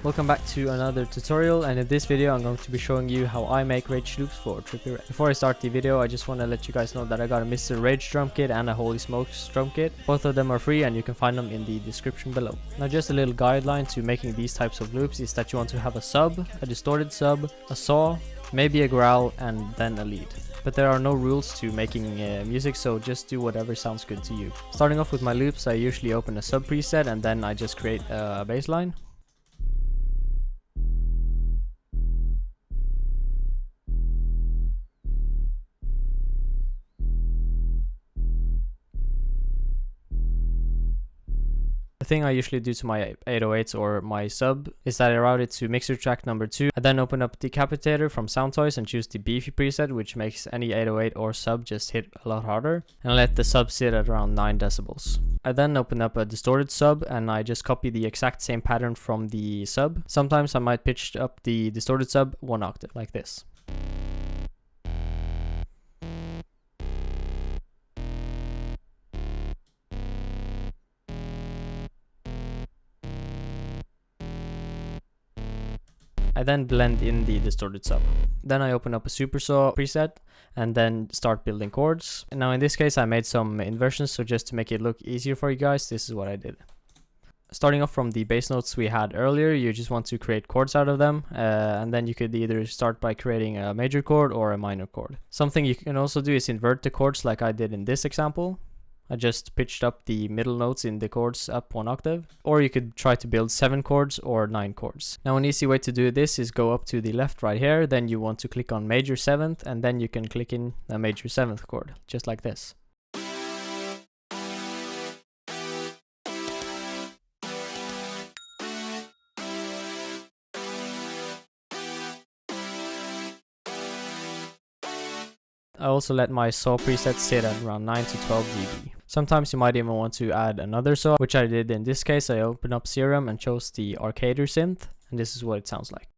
Welcome back to another tutorial, and in this video I'm going to be showing you how I make rage loops for Trippie Redd. Before I start the video, I just want to let you guys know that I got a Mr. Rage drum kit and a Holy Smokes drum kit. Both of them are free and you can find them in the description below. Now just a little guideline to making these types of loops is that you want to have a sub, a distorted sub, a saw, maybe a growl, and then a lead. But there are no rules to making music, so just do whatever sounds good to you. Starting off with my loops, I usually open a sub preset and then I just create a bass line. The thing I usually do to my 808s or my sub is that I route it to mixer track number 2. I then open up Decapitator from Soundtoys and choose the beefy preset, which makes any 808 or sub just hit a lot harder, and I let the sub sit at around 9 decibels. I then open up a distorted sub and I just copy the exact same pattern from the sub. Sometimes I might pitch up the distorted sub 1 octave, like this. I then blend in the distorted sub. Then I open up a supersaw preset and then start building chords. And now in this case I made some inversions, so just to make it look easier for you guys, this is what I did. Starting off from the bass notes we had earlier, you just want to create chords out of them, and then you could either start by creating a major chord or a minor chord. Something you can also do is invert the chords like I did in this example. I just pitched up the middle notes in the chords up 1 octave. Or you could try to build 7 chords or 9 chords. Now an easy way to do this is go up to the left right here, then you want to click on major 7th, and then you can click in a major 7th chord, just like this. I also let my saw preset sit at around 9 to 12 dB. Sometimes you might even want to add another saw, which I did in this case. I opened up Serum and chose the Arcader synth, and this is what it sounds like.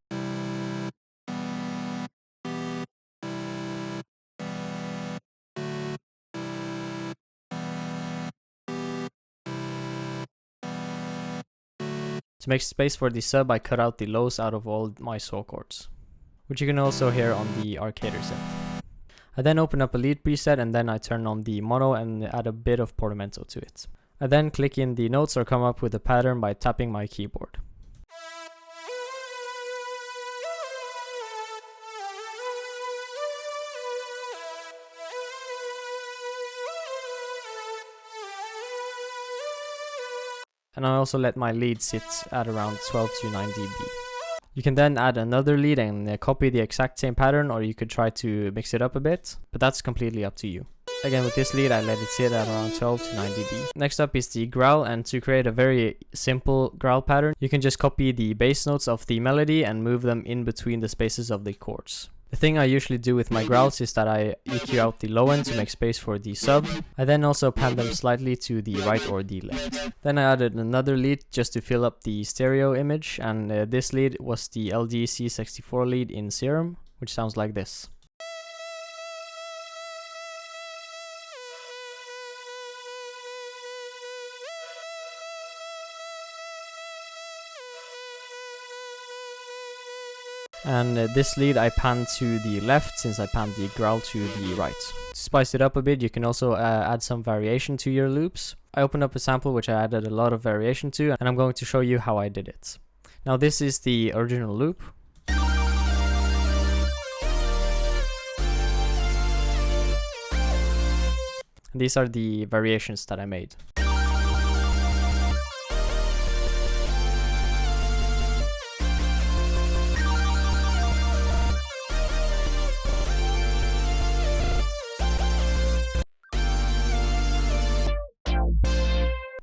To make space for the sub, I cut out the lows out of all my saw chords, which you can also hear on the Arcader synth. I then open up a lead preset and then I turn on the mono and add a bit of portamento to it. I then click in the notes or come up with a pattern by tapping my keyboard. And I also let my lead sit at around 12 to 9 dB. You can then add another lead and copy the exact same pattern, or you could try to mix it up a bit, but that's completely up to you. Again, with this lead I let it sit at around 12 to 9 dB. Next up is the growl, and to create a very simple growl pattern, you can just copy the bass notes of the melody and move them in between the spaces of the chords. The thing I usually do with my growls is that I EQ out the low end to make space for the sub. I then also pan them slightly to the right or the left. Then I added another lead just to fill up the stereo image, and this lead was the LDC64 lead in Serum, which sounds like this. And this lead I panned to the left since I panned the growl to the right. To spice it up a bit, you can also add some variation to your loops. I opened up a sample which I added a lot of variation to, and I'm going to show you how I did it. Now this is the original loop. And these are the variations that I made.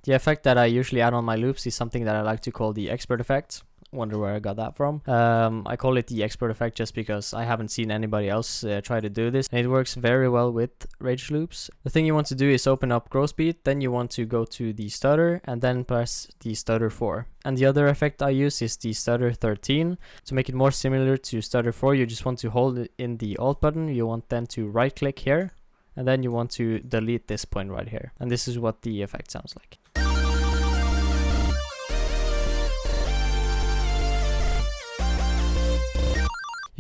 The effect that I usually add on my loops is something that I like to call the expert effect. Wonder where I got that from. I call it the expert effect just because I haven't seen anybody else try to do this, and it works very well with rage loops. The thing you want to do is open up grow speed, then you want to go to the stutter and then press the stutter 4. And the other effect I use is the stutter 13. To make it more similar to stutter 4, you just want to hold it in the alt button. You want then to right click here, and then you want to delete this point right here. And this is what the effect sounds like.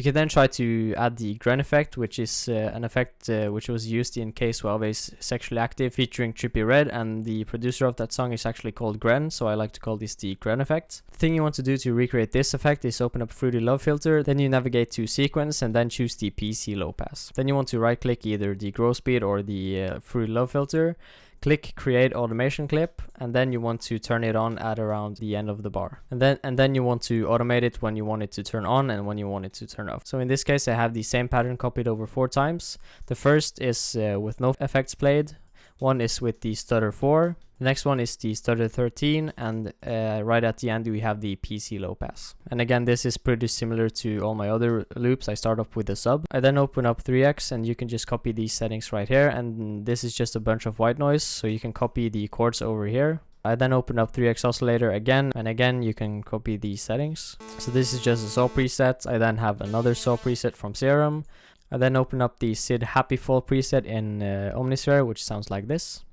You can then try to add the Gren effect, which is an effect which was used in K12's Sexually Active featuring Trippie Redd, and the producer of that song is actually called Gren, so I like to call this the Gren effect. The thing you want to do to recreate this effect is open up Fruity Love Filter, then you navigate to Sequence and then choose the PC Low Pass. Then you want to right click either the Grow Speed or the Fruity Love Filter, click Create Automation Clip, and then you want to turn it on at around the end of the bar. And then you want to automate it when you want it to turn on and when you want it to turn off. So in this case, I have the same pattern copied over 4 times. The first is with no effects played. One is with the stutter 4. The next one is the stutter 13, and right at the end we have the PC low pass. And again, this is pretty similar to all my other loops. I start off with the sub. I then open up 3x, and you can just copy these settings right here, and this is just a bunch of white noise, so you can copy the chords over here. I then open up 3x oscillator again, and again you can copy these settings. So this is just a saw preset. I then have another saw preset from Serum. I then open up the Sid Happy Fall preset in Omnisphere, which sounds like this.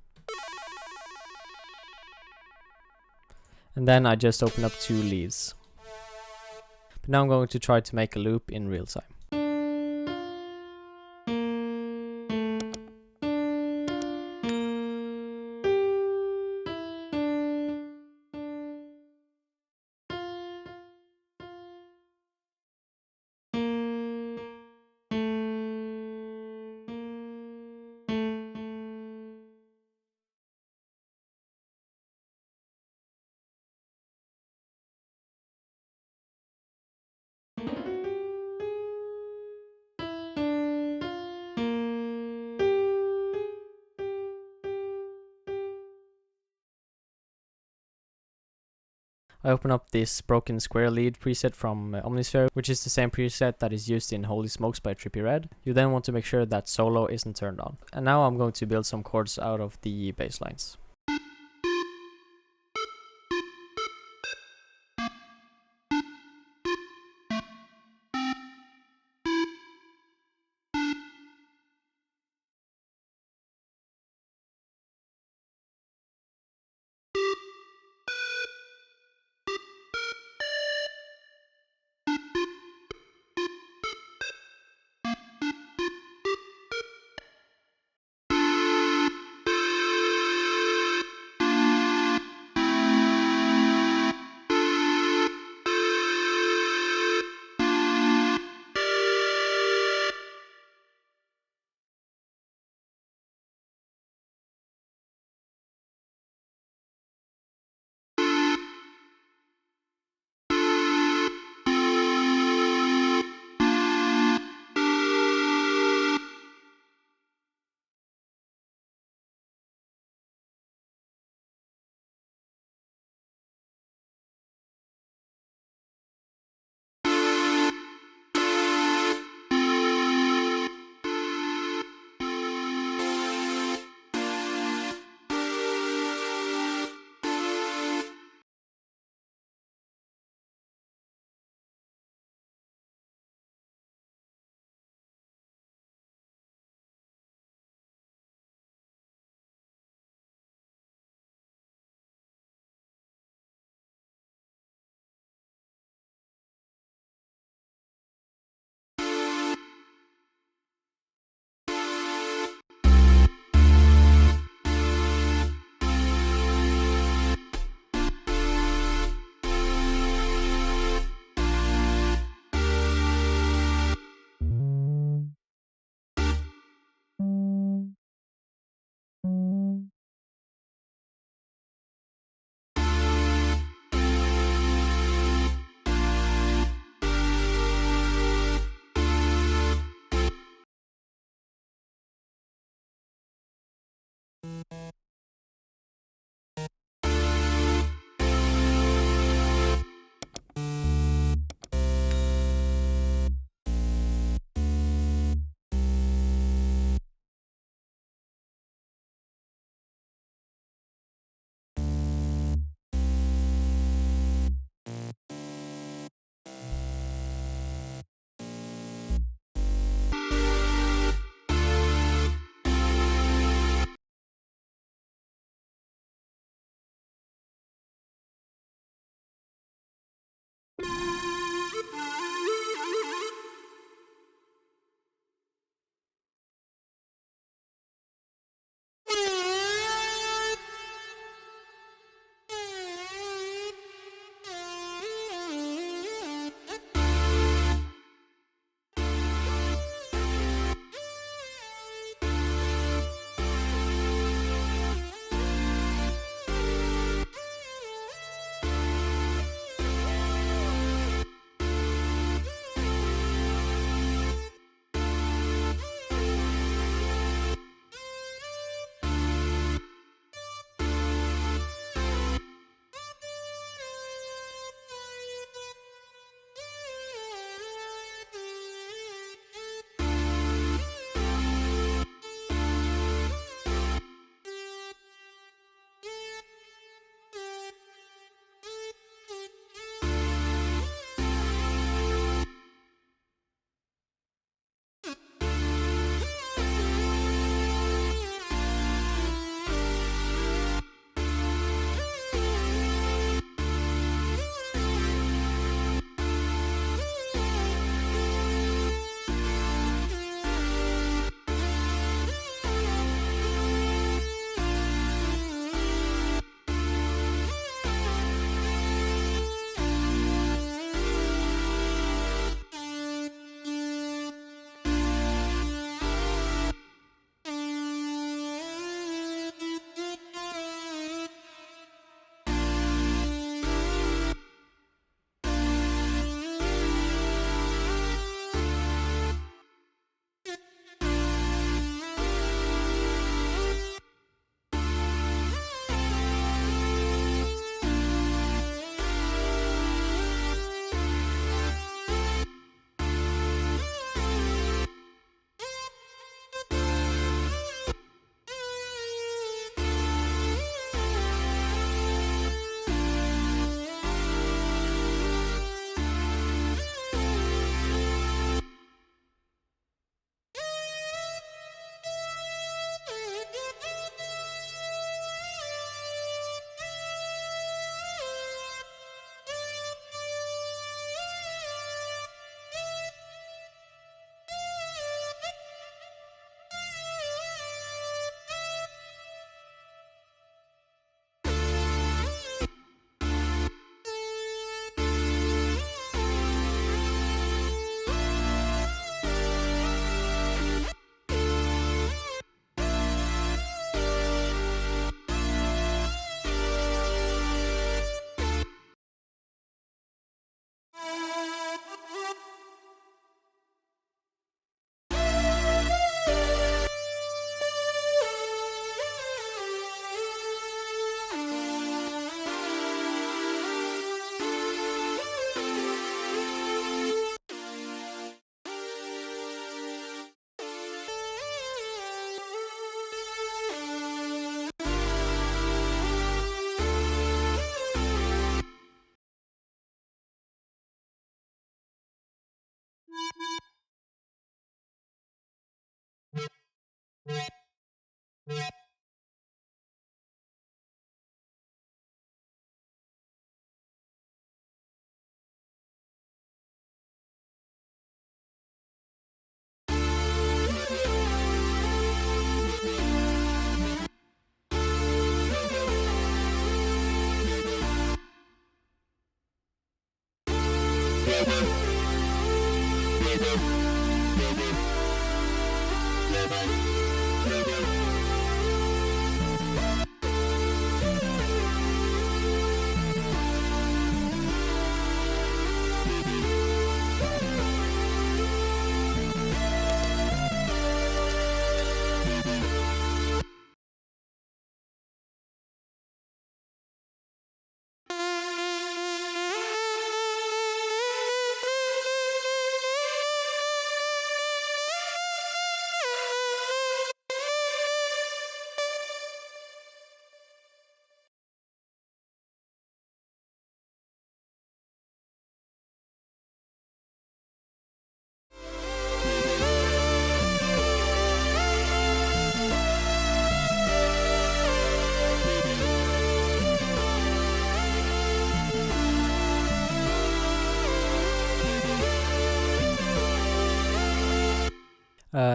And then I just open up 2 leads. But now I'm going to try to make a loop in real time. I open up this Broken Square lead preset from Omnisphere, which is the same preset that is used in Holy Smokes by Trippie Redd. You then want to make sure that solo isn't turned on. And now I'm going to build some chords out of the bass lines.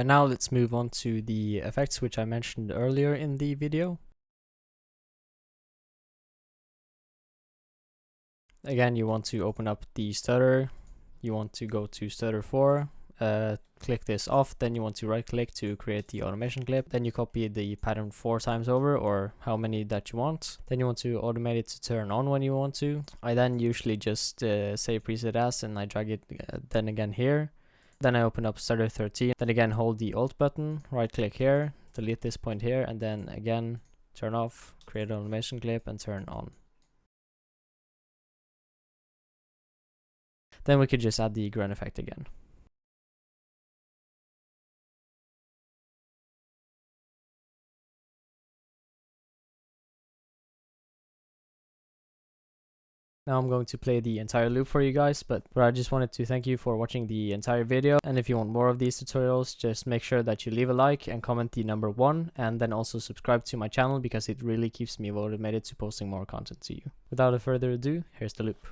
Now let's move on to the effects which I mentioned earlier in the video. Again, you want to open up the stutter, you want to go to stutter 4, click this off, then you want to right click to create the automation clip, then you copy the pattern 4 times over, or how many that you want. Then you want to automate it to turn on when you want to. I then usually just say preset as and I drag it then again here. Then I open up stutter 13, then again hold the alt button, right click here, delete this point here, and then again turn off, create an automation clip and turn on. Then we could just add the grunt effect again. Now I'm going to play the entire loop for you guys, but I just wanted to thank you for watching the entire video. And if you want more of these tutorials, just make sure that you leave a like and comment the number 1, and then also subscribe to my channel because it really keeps me motivated to posting more content to you. Without further ado, here's the loop.